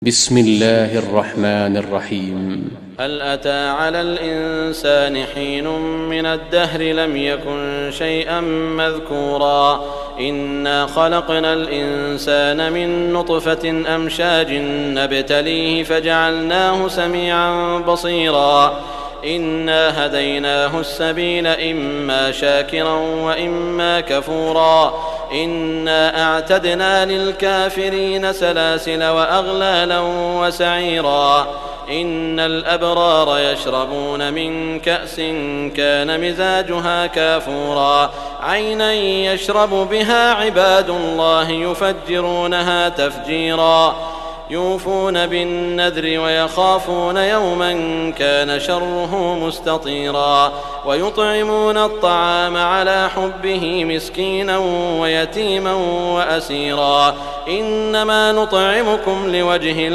بسم الله الرحمن الرحيم. هل أتى على الإنسان حين من الدهر لم يكن شيئا مذكورا إنا خلقنا الإنسان من نطفة أمشاج نبتليه فجعلناه سميعا بصيرا إنا هديناه السبيل إما شاكرا وإما كفورا إنا أعتدنا للكافرين سلاسل وأغلالا وسعيرا إن الأبرار يشربون من كأس كان مزاجها كافورا عينا يشرب بها عباد الله يفجرونها تفجيرا يوفون بالنذر ويخافون يوما كان شره مستطيرا ويطعمون الطعام على حبه مسكينا ويتيما وأسيرا إنما نطعمكم لوجه